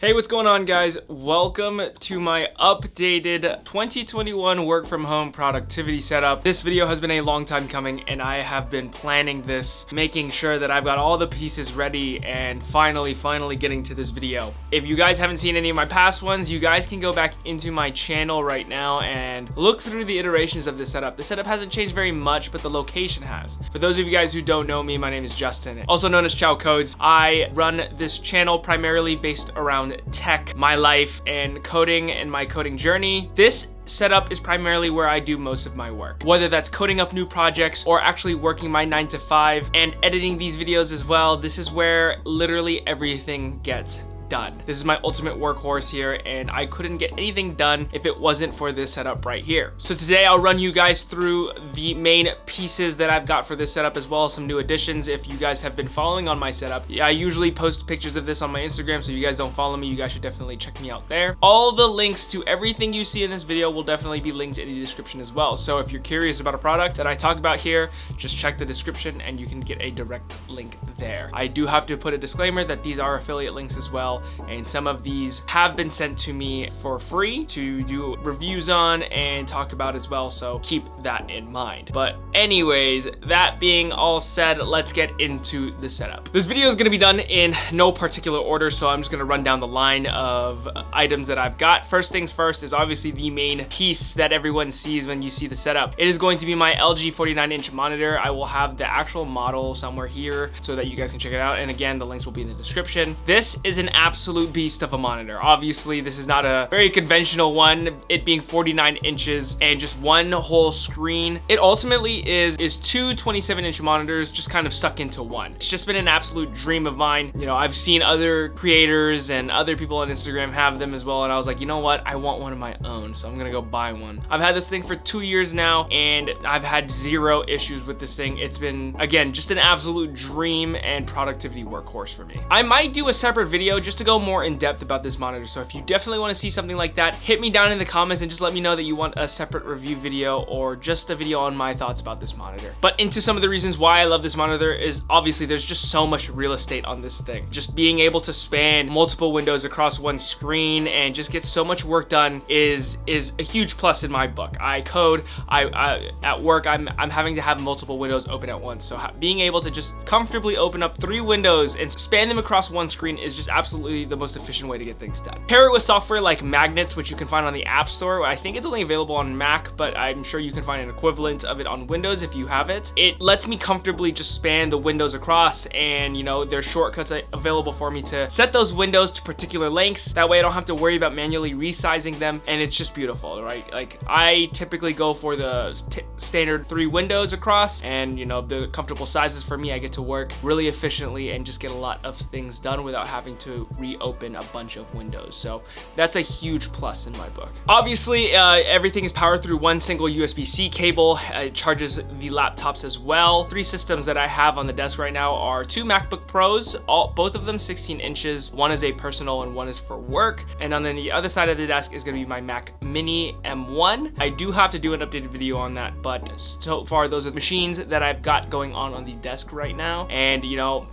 Hey, what's going on, guys? Welcome to my updated 2021 work from home productivity setup. This video has been a long time coming and I have been planning this, making sure that I've got all the pieces ready and finally getting to this video. If you guys haven't seen any of my past ones, you guys can go back into my channel right now and look through the iterations of this setup. The setup hasn't changed very much, but the location has. For those of you guys who don't know me, my name is Justin, also known as Chau Codes. I run this channel primarily based around tech, my life, and coding and my coding journey. This setup is primarily where I do most of my work, whether that's coding up new projects or actually working my 9 to 5 and editing these videos as well. This is where literally everything gets done. This is my ultimate workhorse here, and I couldn't get anything done if it wasn't for this setup right here. So today I'll run you guys through the main pieces that I've got for this setup, as well as some new additions. If you guys have been following on my setup, I usually post pictures of this on my Instagram, so if you guys don't follow me, you guys should definitely check me out there. All the links to everything you see in this video will definitely be linked in the description as well. So if you're curious about a product that I talk about here, just check the description and you can get a direct link there. I do have to put a disclaimer that these are affiliate links as well, and some of these have been sent to me for free to do reviews on and talk about as well, so keep that in mind. But anyways, that being all said, let's get into the setup. This video is going to be done in no particular order, so I'm just going to run down the line of items that I've got. First things first is obviously the main piece that everyone sees when you see the setup. It is going to be my LG 49-inch monitor. I will have the actual model somewhere here so that you guys can check it out, and again, the links will be in the description. This is an absolute beast of a monitor. Obviously, this is not a very conventional one, it being 49 inches and just one whole screen. It ultimately is two 27-inch monitors just kind of stuck into one. It's just been an absolute dream of mine. You know, I've seen other creators and other people on Instagram have them as well, and I was like, you know what? I want one of my own, so I'm gonna go buy one. I've had this thing for 2 years now, and I've had zero issues with this thing. It's been, again, just an absolute dream and productivity workhorse for me. I might do a separate video just to go more in depth about this monitor, so if you definitely want to see something like that, hit me down in the comments and just let me know that you want a separate review video or just a video on my thoughts about this monitor. But into some of the reasons why I love this monitor is obviously there's just so much real estate on this thing. Just being able to span multiple windows across one screen and just get so much work done is a huge plus in my book. I code, at work, I'm having to have multiple windows open at once, so being able to just comfortably open up 3 windows and span them across one screen is just absolutely the most efficient way to get things done. Pair it with software like Magnets, which you can find on the App Store. I think it's only available on Mac, but I'm sure you can find an equivalent of it on Windows if you have it. It lets me comfortably just span the windows across, and you know, there's shortcuts available for me to set those windows to particular lengths. That way I don't have to worry about manually resizing them, and it's just beautiful, right? Like, I typically go for the standard 3 windows across, and you know, the comfortable sizes for me. I get to work really efficiently and just get a lot of things done without having to reopen a bunch of windows. So that's a huge plus in my book. Obviously, everything is powered through one single USB-C cable. It charges the laptops as well. 3 systems that I have on the desk right now are 2 MacBook Pros, both of them 16 inches. One is a personal and one is for work. And on the other side of the desk is going to be my Mac Mini M1. I do have to do an updated video on that, but so far those are the machines that I've got going on the desk right now. And you know,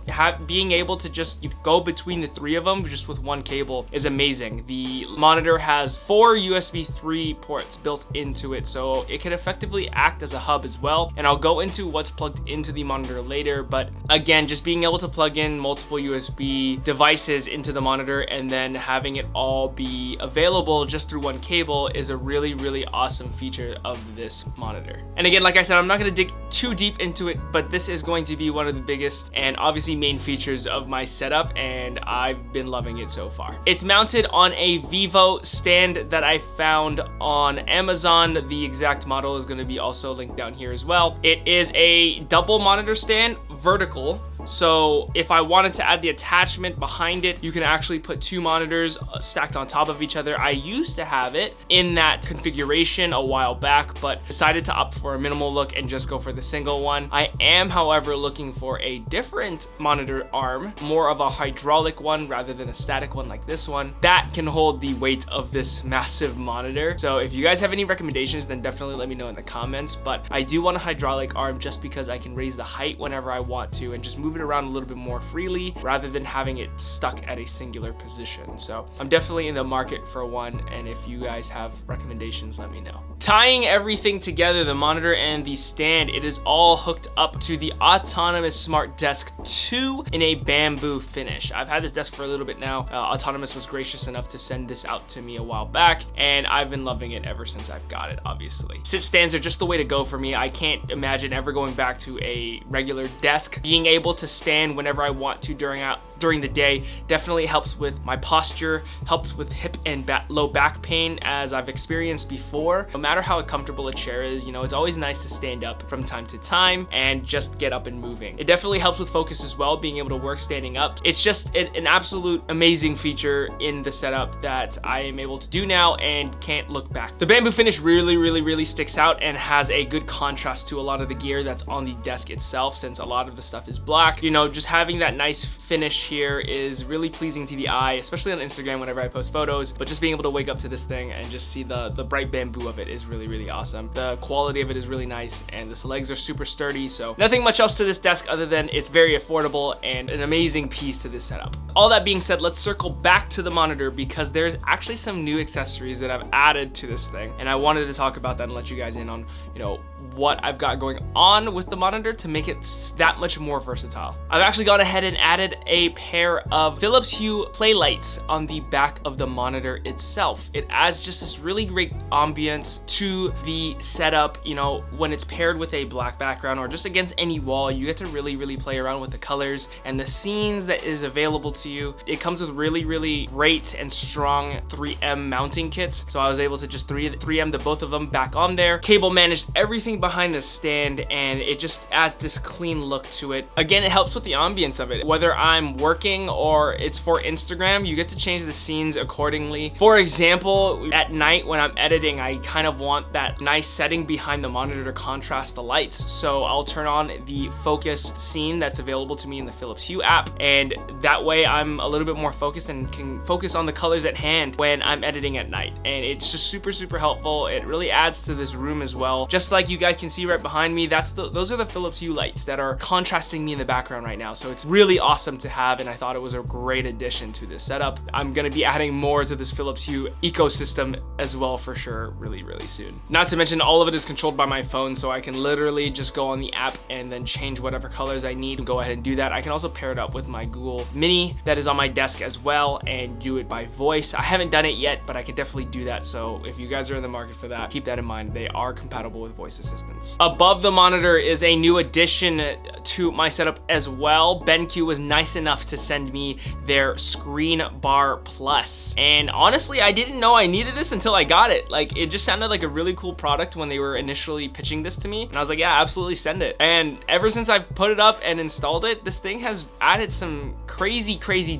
being able to just go between the 3 of them just with one cable is amazing. The monitor has 4 USB 3 ports built into it, so it can effectively act as a hub as well, and I'll go into what's plugged into the monitor later. But again, just being able to plug in multiple USB devices into the monitor and then having it all be available just through one cable is a really awesome feature of this monitor. And again, like I said, I'm not going to dig too deep into it, but this is going to be one of the biggest and obviously main features of my setup, and I've been loving it so far. It's mounted on a Vivo stand that I found on Amazon. The exact model is going to be also linked down here as well. It is a double monitor stand, vertical. So if I wanted to add the attachment behind it, you can actually put 2 monitors stacked on top of each other. I used to have it in that configuration a while back, but decided to opt for a minimal look and just go for the single one. I am, however, looking for a different monitor arm, more of a hydraulic one rather than a static one like this one, that can hold the weight of this massive monitor. So if you guys have any recommendations, then definitely let me know in the comments. But I do want a hydraulic arm just because I can raise the height whenever I want to and just move it it around a little bit more freely rather than having it stuck at a singular position. So I'm definitely in the market for one, and if you guys have recommendations, let me know. Tying everything together, the monitor and the stand, it is all hooked up to the Autonomous Smart Desk 2 in a bamboo finish. I've had this desk for a little bit now. Autonomous was gracious enough to send this out to me a while back, and I've been loving it ever since I've got it, obviously. Sit stands are just the way to go for me. I can't imagine ever going back to a regular desk. Being able to stand whenever I want to during the day definitely helps with my posture, helps with hip and low back pain, as I've experienced before. No matter how comfortable a chair is, you know, it's always nice to stand up from time to time and just get up and moving. It definitely helps with focus as well, being able to work standing up. It's just an absolute amazing feature in the setup that I am able to do now and can't look back. The bamboo finish really sticks out and has a good contrast to a lot of the gear that's on the desk itself, since a lot of the stuff is black. You know, just having that nice finish here is really pleasing to the eye, especially on Instagram whenever I post photos. But just being able to wake up to this thing and just see the bright bamboo of it is really awesome. The quality of it is really nice, and the legs are super sturdy, so nothing much else to this desk other than it's very affordable and an amazing piece to this setup. All that being said, let's circle back to the monitor, because there's actually some new accessories that I've added to this thing, and I wanted to talk about that and let you guys in on, you know, what I've got going on with the monitor to make it that much more versatile. I've actually gone ahead and added a pair of Philips Hue play lights on the back of the monitor itself. It adds just this really great ambience to the setup. You know, when it's paired with a black background or just against any wall, you get to really play around with the colors and the scenes that is available to you. It comes with really great and strong 3M mounting kits, so I was able to just 3M the both of them back on there. Cable managed everything behind the stand, and it just adds this clean look to it. Again, it helps with the ambience of it. Whether I'm working or it's for Instagram, you get to change the scenes accordingly. For example, at night when I'm editing, I kind of want that nice setting behind the monitor to contrast the lights, so I'll turn on the focus scene that's available to me in the Philips Hue app, and that way I'm a little bit more focused and can focus on the colors at hand when I'm editing at night. And it's just super helpful. It really adds to this room as well. Just like you guys can see right behind me, those are the Philips Hue lights that are contrasting me in the background right now, so it's really awesome to have, and I thought it was a great addition to this setup. I'm gonna be adding more to this Philips Hue ecosystem as well for sure really soon. Not to mention, all of it is controlled by my phone, so I can literally just go on the app and then change whatever colors I need and go ahead and do that. I can also pair it up with my Google Mini that is on my desk as well and do it by voice. I haven't done it yet, but I can definitely do that, so if you guys are in the market for that, keep that in mind. They are compatible with voice assistants. Above the monitor is a new addition to my setup as well. BenQ was nice enough to send me their Screen Bar Plus, and honestly, I didn't know I needed this until I got it. Like, it just sounded like a really cool product when they were initially pitching this to me, and I was like, yeah, absolutely, send it. And ever since I've put it up and installed it, this thing has added some crazy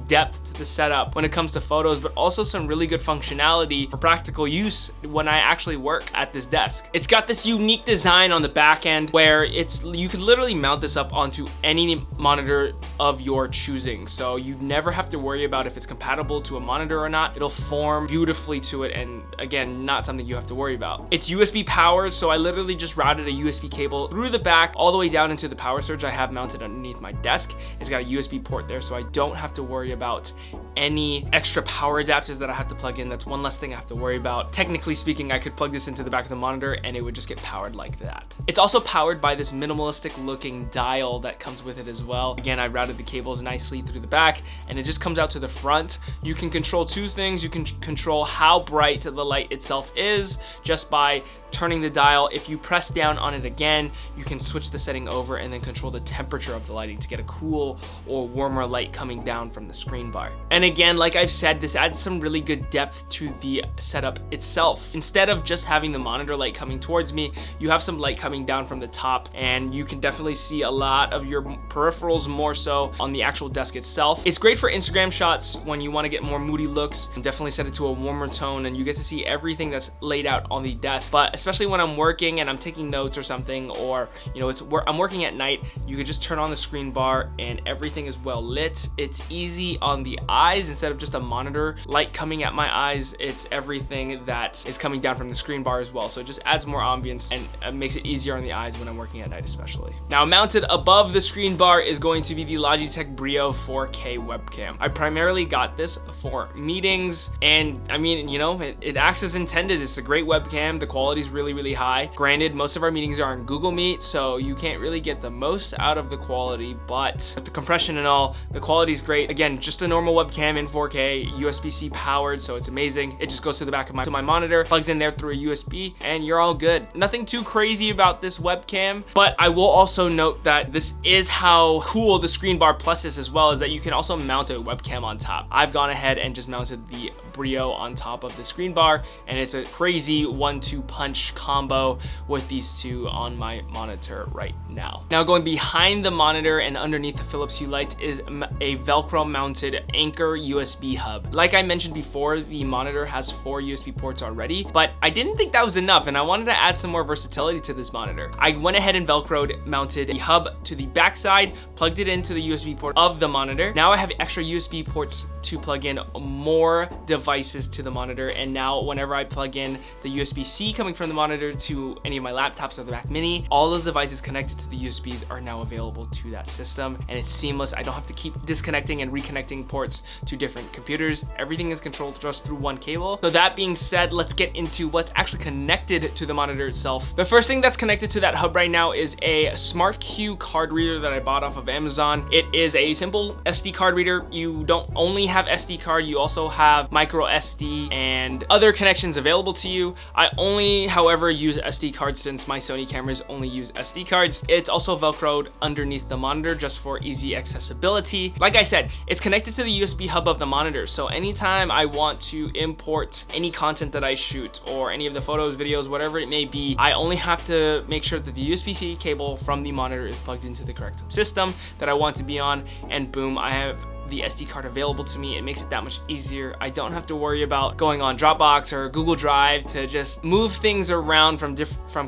depth to the setup when it comes to photos, but also some really good functionality for practical use when I actually work at this desk. It's got this unique design on the back end where you can literally mount this up onto any monitor of your choosing, so you never have to worry about if it's compatible to a monitor or not. It'll form beautifully to it, and again, not something you have to worry about. It's USB powered, so I literally just routed a USB cable through the back all the way down into the power surge I have mounted underneath my desk. It's got a USB port there, so I don't have to worry about any extra power adapters that I have to plug in. That's one less thing I have to worry about. Technically speaking, I could plug this into the back of the monitor and it would just get powered like that. It's also powered by this minimalistic looking dial that comes with it as well. Again, I routed the cables nicely through the back and it just comes out to the front. You can control two things. You can control how bright the light itself is just by turning the dial. If you press down on it again, you can switch the setting over and then control the temperature of the lighting to get a cool or warmer light coming down from the screen bar. And again, like I've said, this adds some really good depth to the setup itself. Instead of just having the monitor light coming towards me, you have some light coming down from the top, and you can definitely see a lot of your peripherals more so on the actual desk itself. It's great for Instagram shots when you want to get more moody looks, and definitely set it to a warmer tone and you get to see everything that's laid out on the desk. But especially when I'm working and I'm taking notes or something, or you know, I'm working at night, you could just turn on the screen bar and everything is well lit. It's easy on the eyes. Instead of just a monitor light coming at my eyes, it's everything that is coming down from the screen bar as well. So it just adds more ambience and makes it easier on the eyes when I'm working at night especially. Now, mounted above the screen bar is going to be the Logitech Brio 4K webcam. I primarily got this for meetings, and I mean, you know, it acts as intended. It's a great webcam. The quality is really, really high. Granted, most of our meetings are on Google Meet, so you can't really get the most out of the quality, but with the compression and all, the quality is great. Again, just a normal webcam in 4K, USB-C powered, so it's amazing. It just goes to the back of my monitor, plugs in there through a USB, and you're all good. Nothing too crazy about this webcam, but I will also note that this is how cool the Screen Bar Plus is as well, is that you can also mount a webcam on top. I've gone ahead and just mounted the Brio on top of the screen bar, and it's a crazy 1-2 punch combo with these two on my monitor right now. Now, going behind the monitor and underneath the Philips Hue lights is a Velcro mounted Anchor USB hub. Like I mentioned before, the monitor has 4 USB ports already, but I didn't think that was enough, and I wanted to add some more versatility to this monitor. I went ahead and Velcroed mounted the hub to the back side, plugged it into the USB port of the monitor. Now I have extra USB ports to plug in more devices to the monitor, and now whenever I plug in the USB-C coming from the monitor to any of my laptops or the Mac Mini, all those devices connected to the USBs are now available to that system, and it's seamless. I don't have to keep disconnecting and reconnecting ports to different computers. Everything is controlled just through one cable. So that being said, let's get into what's actually connected to the monitor itself. The first thing that's connected to that hub right now is a SmartQ card reader that I bought off of Amazon. It is a simple SD card reader. You don't only have SD card, you also have micro SD and other connections available to you. I only, however, use SD cards since my Sony cameras only use SD cards. It's also Velcroed underneath the monitor just for easy accessibility. Like I said, it's connected to the USB hub of the monitor, so anytime I want to import any content that I shoot or any of the photos, videos, whatever it may be, I only have to make sure that the USB-C cable from the monitor is plugged into the correct system that I want to be on, and boom, I have the SD card available to me. It makes it that much easier. I don't have to worry about going on Dropbox or Google Drive to just move things around from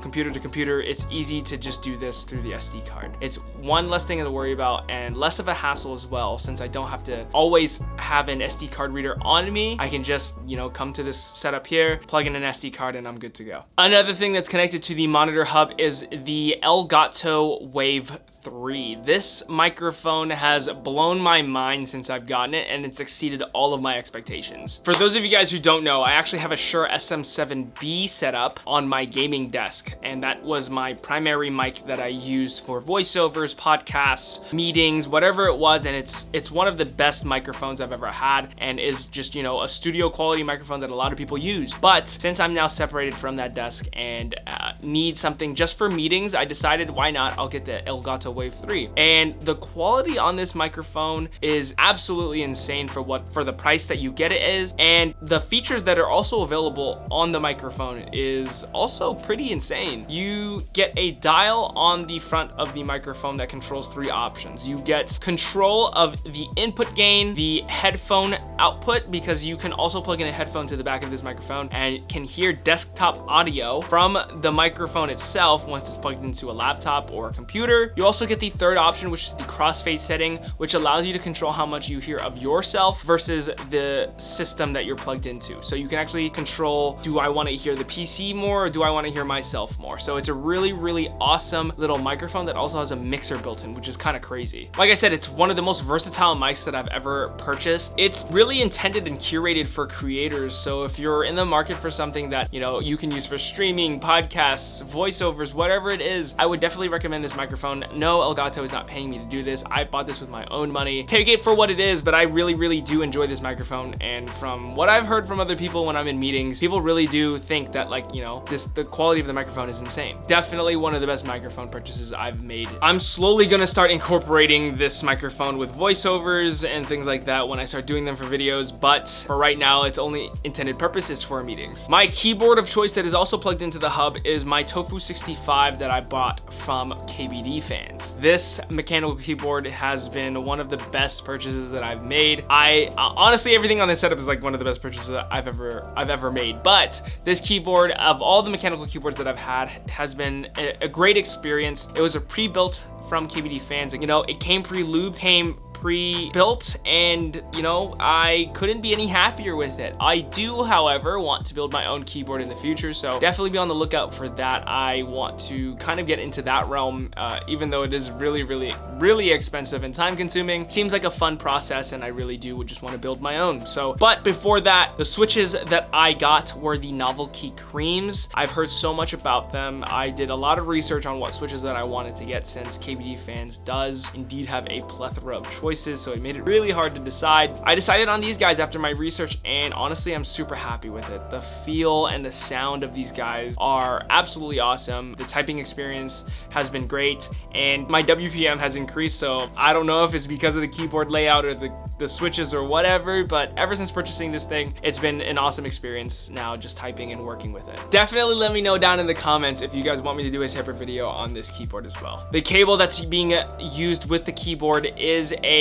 computer to computer. It's easy to just do this through the SD card. It's one less thing to worry about and less of a hassle as well, since I don't have to always have an SD card reader on me. I can just, you know, come to this setup here, plug in an SD card, and I'm good to go. Another thing that's connected to the monitor hub is the Elgato Wave 3. This microphone has blown my mind since I've gotten it, and it's exceeded all of my expectations. For those of you guys who don't know, I actually have a Shure SM7B setup on my gaming desk, and that was my primary mic that I used for voiceovers, podcasts, meetings, whatever it was, and it's one of the best microphones I've ever had, and is just, you know, a studio quality microphone that a lot of people use. But since I'm now separated from that desk and need something just for meetings, I decided, why not? I'll get the Elgato Wave 3. And the quality on this microphone is absolutely insane for the price that you get it is, and the features that are also available on the microphone is also pretty insane. You get a dial on the front of the microphone that controls 3 options. You get control of the input gain, the headphone output, because you can also plug in a headphone to the back of this microphone and can hear desktop audio from the microphone itself once it's plugged into a laptop or a computer. You also get the third option, which is the crossfade setting, which allows you to control how much you hear of yourself versus the system that you're plugged into. So you can actually control, do I want to hear the PC more, or do I want to hear myself more? So it's a really, really awesome little microphone that also has a mixer built in, which is kind of crazy. Like I said, it's one of the most versatile mics that I've ever purchased. It's really intended and curated for creators. So if you're in the market for something that, you know, you can use for streaming, podcasts, voiceovers, whatever it is, I would definitely recommend this microphone. No, Elgato is not paying me to do this. I bought this with my own money. Take it for what it is, but I really, really do enjoy this microphone. And from what I've heard from other people when I'm in meetings, people really do think that, like, you know, the quality of the microphone is insane. Definitely one of the best microphone purchases I've made. I'm slowly gonna start incorporating this microphone with voiceovers and things like that when I start doing them for videos, but for right now, its only intended purpose is for meetings. My keyboard of choice that is also plugged into the hub is my Tofu 65 that I bought from KBD Fans. This mechanical keyboard has been one of the best purchases that I've made. Honestly, everything on this setup is like one of the best purchases that I've ever made. But this keyboard, of all the mechanical keyboards that I've had, has been a great experience. It was a pre-built from KBD fans. You know, it came pre-lubed, came pre-built, and you know, I couldn't be any happier with it. I do, however, want to build my own keyboard in the future, so definitely be on the lookout for that. I want to kind of get into that realm, even though it is really expensive and time consuming. Seems like a fun process, and I really do just want to build my own. So, but before that, the switches that I got were the Novelty Creams. I've heard so much about them. I did a lot of research on what switches that I wanted to get, since KBD fans does indeed have a plethora of choices, so it made it really hard to decide. I decided on these guys after my research, and honestly, I'm super happy with it. The feel and the sound of these guys are absolutely awesome. The typing experience has been great, and my WPM has increased, so I don't know if it's because of the keyboard layout or the switches or whatever, but ever since purchasing this thing, it's been an awesome experience now just typing and working with it. Definitely let me know down in the comments if you guys want me to do a separate video on this keyboard as well. The cable that's being used with the keyboard is a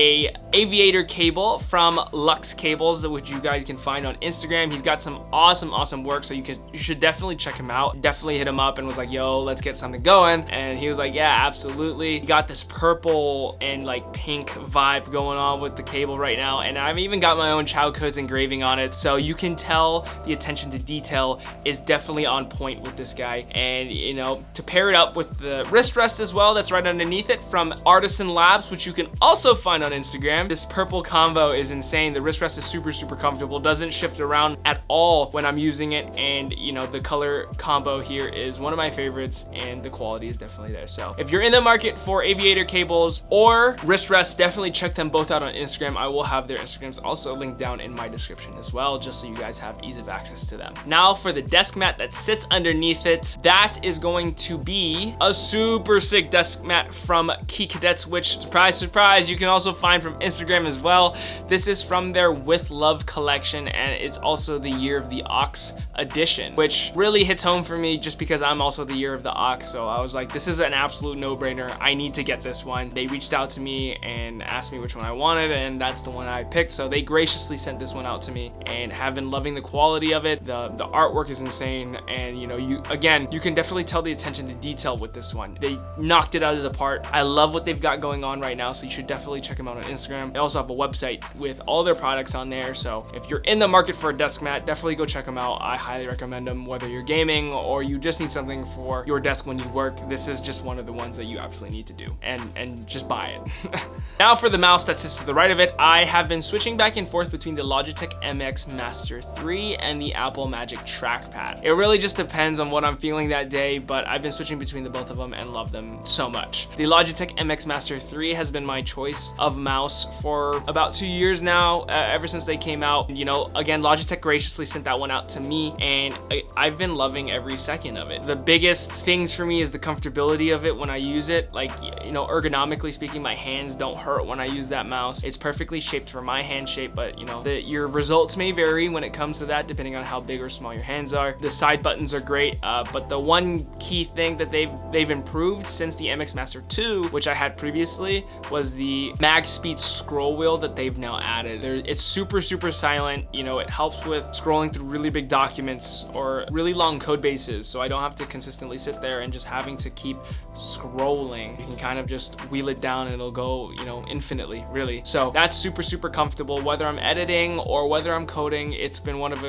aviator cable from Lux Cables, which you guys can find on Instagram. He's got some awesome work, so you should definitely check him out. Definitely hit him up and was like, yo, let's get something going, and he was like, yeah, absolutely. He got this purple and like pink vibe going on with the cable right now, and I've even got my own Chau codes engraving on it, so you can tell the attention to detail is definitely on point with this guy. And you know, to pair it up with the wrist rest as well that's right underneath it from Artisan Labs, which you can also find on Instagram. This purple combo is insane. The wrist rest is super comfortable, doesn't shift around at all when I'm using it, and you know, the color combo here is one of my favorites, and the quality is definitely there. So if you're in the market for aviator cables or wrist rests, definitely check them both out on Instagram. I will have their Instagrams also linked down in my description as well, just so you guys have ease of access to them. Now for the desk mat that sits underneath it, that is going to be a super sick desk mat from Key Cadets, which, surprise, you can also find from Instagram as well. This is from their With Love collection, and it's also the Year of the Ox edition, which really hits home for me just because I'm also the Year of the Ox. So I was like, this is an absolute no-brainer. I need to get this one. They reached out to me and asked me which one I wanted, and that's the one I picked. So they graciously sent this one out to me, and have been loving the quality of it. The artwork is insane, and you know, you can definitely tell the attention to detail with this one. They knocked it out of the park. I love what they've got going on right now, so you should definitely check them out on Instagram. They also have a website with all their products on there, so if you're in the market for a desk mat, definitely go check them out. I highly recommend them, whether you're gaming or you just need something for your desk when you work. This is just one of the ones that you absolutely need to do, and just buy it. Now for the mouse that sits to the right of it, I have been switching back and forth between the Logitech MX Master 3 and the Apple Magic Trackpad. It really just depends on what I'm feeling that day, but I've been switching between the both of them and love them so much. The Logitech MX Master 3 has been my choice of mouse for about 2 years now, ever since they came out. You know, again, Logitech graciously sent that one out to me, and I've been loving every second of it. The biggest things for me is the comfortability of it when I use it. Like, you know, ergonomically speaking, my hands don't hurt when I use that mouse. It's perfectly shaped for my hand shape, but you know, your results may vary when it comes to that, depending on how big or small your hands are. The side buttons are great, but the one key thing that they've improved since the MX Master 2, which I had previously, was the mag speed scroll wheel that they've now added. It's super silent. You know, it helps with scrolling through really big documents or really long code bases, so I don't have to consistently sit there and just having to keep scrolling. You can kind of just wheel it down and it'll go, you know, infinitely, really. So that's super comfortable, whether I'm editing or whether I'm coding. It's been one of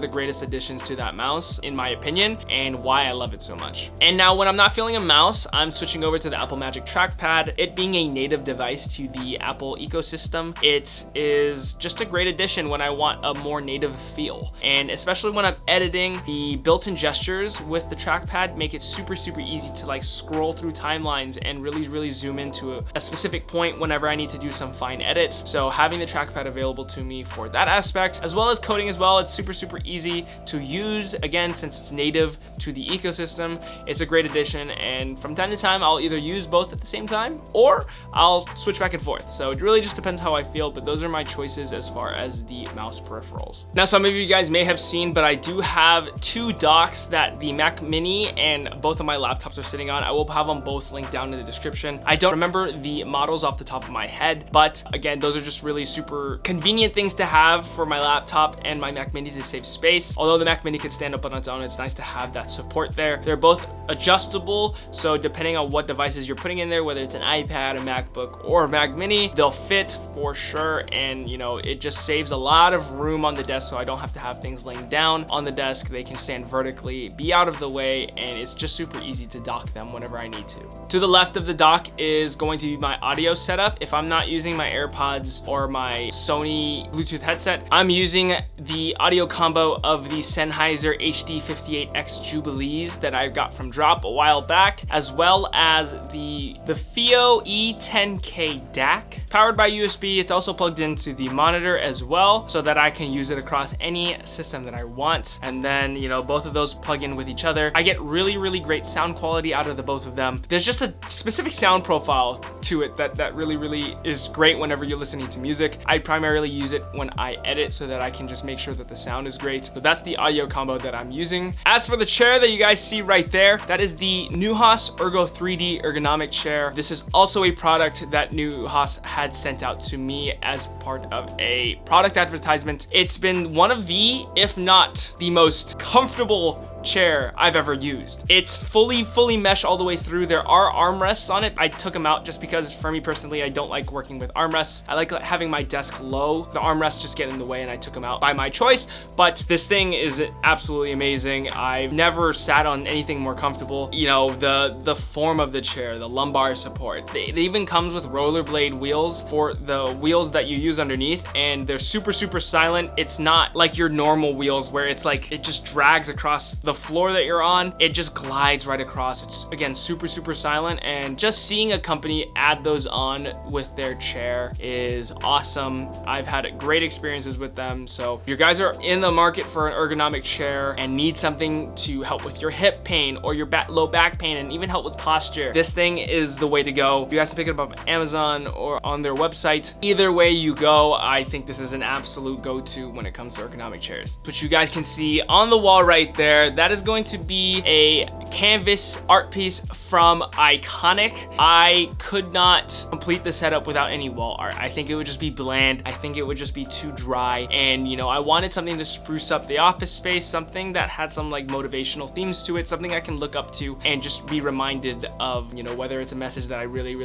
the greatest additions to that mouse, in my opinion, and why I love it so much. And now when I'm not feeling a mouse, I'm switching over to the Apple Magic Trackpad. It being a native device to the Apple ecosystem, it is just a great addition when I want a more native feel. And especially when I'm editing, the built-in gestures with the trackpad make it super easy to like scroll through timelines and really zoom into a specific point whenever I need to do some fine edits. So having the trackpad available to me for that aspect, as well as coding as well, it's super easy to use. Again, since it's native to the ecosystem, it's a great addition, and from time to time I'll either use both at the same time or I'll switch back and forth. forth. So it really just depends how I feel, but those are my choices as far as the mouse peripherals. Now, some of you guys may have seen, but I do have two docks that the Mac Mini and both of my laptops are sitting on. I will have them both linked down in the description. I don't remember the models off the top of my head, but again, those are just really super convenient things to have for my laptop and my Mac Mini to save space. Although the Mac Mini could stand up on its own, it's nice to have that support there. They're both adjustable, so depending on what devices you're putting in there, whether it's an iPad, a MacBook, or a Mac Mini, they'll fit for sure. And you know, it just saves a lot of room on the desk, so I don't have to have things laying down on the desk. They can stand vertically, be out of the way, and it's just super easy to dock them whenever I need to. To the left of the dock is going to be my audio setup. If I'm not using my AirPods or my Sony Bluetooth headset, I'm using the audio combo of the Sennheiser HD58X Jubilees that I got from Drop a while back, as well as the FIO E10K DAC. Powered by USB, it's also plugged into the monitor as well, so that I can use it across any system that I want. And then, you know, both of those plug in with each other. I get really great sound quality out of the both of them. There's just a specific sound profile to it that really is great whenever you're listening to music. I primarily use it when I edit so that I can just make sure that the sound is great. So that's the audio combo that I'm using. As for the chair that you guys see right there, that is the Neuhaus Ergo 3D ergonomic chair. This is also a product that Neuhaus had sent out to me as part of a product advertisement. It's been one of the, if not the most comfortable chair I've ever used. It's fully mesh all the way through. There are armrests on it. I took them out just because for me personally, I don't like working with armrests. I like having my desk low. The armrests just get in the way and I took them out by my choice, but this thing is absolutely amazing. I've never sat on anything more comfortable. You know, the form of the chair, the lumbar support. It even comes with rollerblade wheels for the wheels that you use underneath, and they're super silent. It's not like your normal wheels where it's like it just drags across the floor that you're on. It just glides right across. It's again super silent, and just seeing a company add those on with their chair is awesome. I've had great experiences with them. So if you guys are in the market for an ergonomic chair and need something to help with your hip pain or your low back pain and even help with posture, this thing is the way to go. You guys can pick it up on Amazon or on their website. Either way you go, I think this is an absolute go-to when it comes to ergonomic chairs. But you guys can see on the wall right there, that is going to be a canvas art piece from Iconic. I could not complete the setup without any wall art. I think it would just be bland. I think it would just be too dry. And you know, I wanted something to spruce up the office space, something that had some like motivational themes to it, something I can look up to and just be reminded of, you know, whether it's a message that I really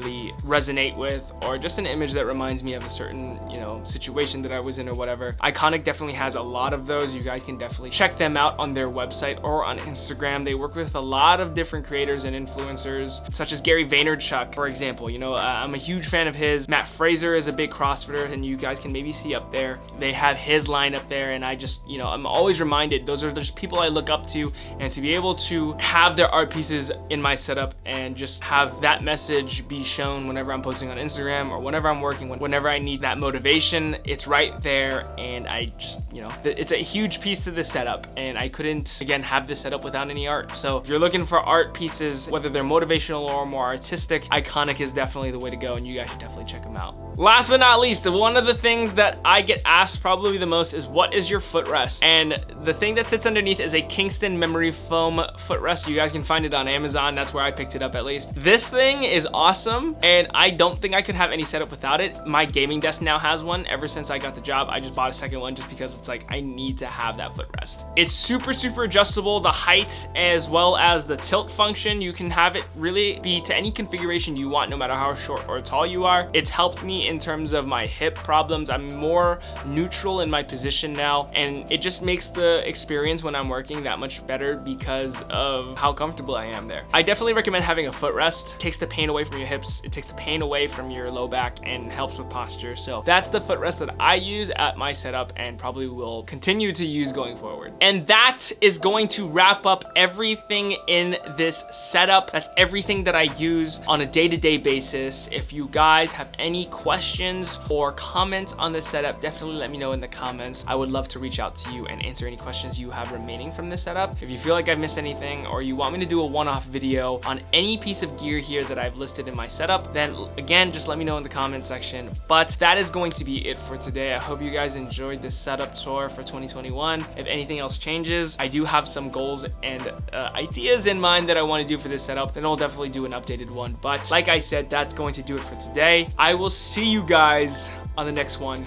resonate with or just an image that reminds me of a certain, you know, situation that I was in or whatever. Iconic definitely has a lot of those. You guys can definitely check them out on their website or on Instagram. They work with a lot of different creators and influencers, such as Gary Vaynerchuk, for example. You know, I'm a huge fan of his. Matt Fraser is a big CrossFitter, and you guys can maybe see up there. They have his line up there, and I just, you know, I'm always reminded, those are just people I look up to, and to be able to have their art pieces in my setup and just have that message be shown whenever I'm posting on Instagram or whenever I'm working, whenever I need that motivation, it's right there. And I just, you know, it's a huge piece to the setup, and I couldn't, again, have this setup without any art. So if you're looking for art pieces, whether they're motivational or more artistic, Iconic is definitely the way to go, and you guys should definitely check them out. Last but not least, one of the things that I get asked probably the most is, what is your footrest? And the thing that sits underneath is a Kingston memory foam footrest. You guys can find it on Amazon. That's where I picked it up, at least. This thing is awesome, and I don't think I could have any setup without it. My gaming desk now has one. Ever since I got the job, I just bought a second one just because it's like, I need to have that footrest. It's super adjustable. The height as well as the tilt function, you can have it really be to any configuration you want, no matter how short or tall you are. It's helped me in terms of my hip problems. I'm more neutral in my position now, and it just makes the experience when I'm working that much better because of how comfortable I am there. I definitely recommend having a footrest. It takes the pain away from your hips, it takes the pain away from your low back, and helps with posture. So that's the footrest that I use at my setup and probably will continue to use going forward. And that is going to wrap up everything in this setup. That's everything that I use on a day-to-day basis. If you guys have any questions or comments on this setup, definitely let me know in the comments. I would love to reach out to you and answer any questions you have remaining from this setup. If you feel like I've missed anything or you want me to do a one-off video on any piece of gear here that I've listed in my setup, then again, just let me know in the comment section. But that is going to be it for today. I hope you guys enjoyed this setup tour for 2021. If anything else changes, I do have some goals and ideas in mind that I want to do for this setup, then I'll definitely do an updated one. But like I said, that's going to do it for today. I will see you guys on the next one.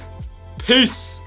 Peace!